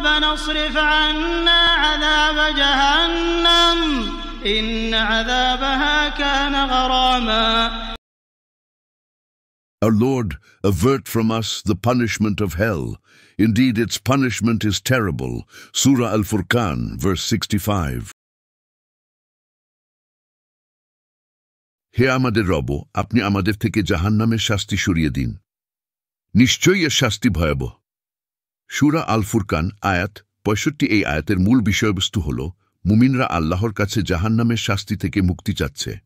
ربنا اصرف عنا عذاب جهنم إن عذابها كان غراما. Our Lord, avert from us the punishment of hell. Indeed, its punishment is terrible. Surah Al-Furqan, verse 65. হে আমাদের রব, আপনি আমাদের থেকে জাহান্নামের শাস্তি সরিয়ে দিন। নিশ্চয়ই এর শাস্তি ভয়াবহ। সূরা আল-ফুরকান আয়াত 65। এই আয়াতের মূল বিষয়বস্তু হল মুমিনরা আল্লাহর কাছে জাহান্নামের শাস্তি থেকে মুক্তি চাচ্ছে।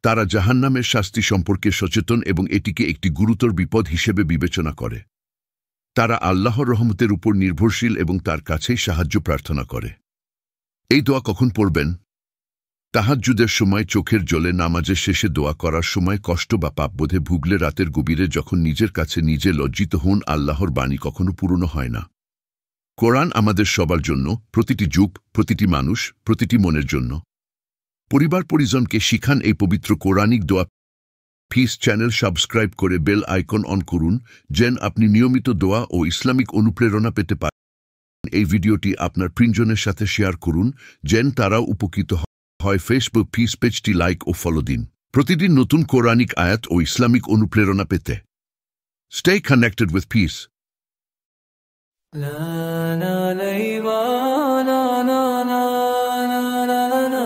তারা জাহান্নামের শাস্তি সম্পর্কে সচেতন এবং এটিকে একটি গুরুতর বিপদ হিসেবে বিবেচনা করে। তারা আল্লাহর রহমতের উপর নির্ভরশীল এবং তার কাছেই সাহায্য প্রার্থনা করে। এই দোয়া কখন পড়বেন? তাহাজ্জুদের সময়, চোখের জলে, নামাজের শেষে, দোয়া করার সময়, কষ্ট বা পাপবোধে ভুগলে, রাতের গভীরে, যখন নিজের কাছে নিজে লজ্জিত হন। আল্লাহর বাণী কখনো পুরনো হয় না। কোরআন আমাদের সবার জন্য, প্রতিটি যুগ, প্রতিটি মানুষ, প্রতিটি মনের জন্য। পরিবার পরিজনকে শিখান এই পবিত্র কোরআনিক দোয়া। পিস চ্যানেল সাবস্ক্রাইব করে বেল আইকন অন করুন, যেন আপনি নিয়মিত দোয়া ও ইসলামিক অনুপ্রেরণা পেতে পারেন। এই ভিডিওটি আপনার প্রিয়জনের সাথে শেয়ার করুন, যেন তারাও উপকৃত হয়। ফেসবুক পিস পেজটি লাইক ও ফলো দিন প্রতিদিন নতুন কোরআনিক আয়াত ও ইসলামিক অনুপ্রেরণা পেতে। Stay connected with peace. na na na na na na na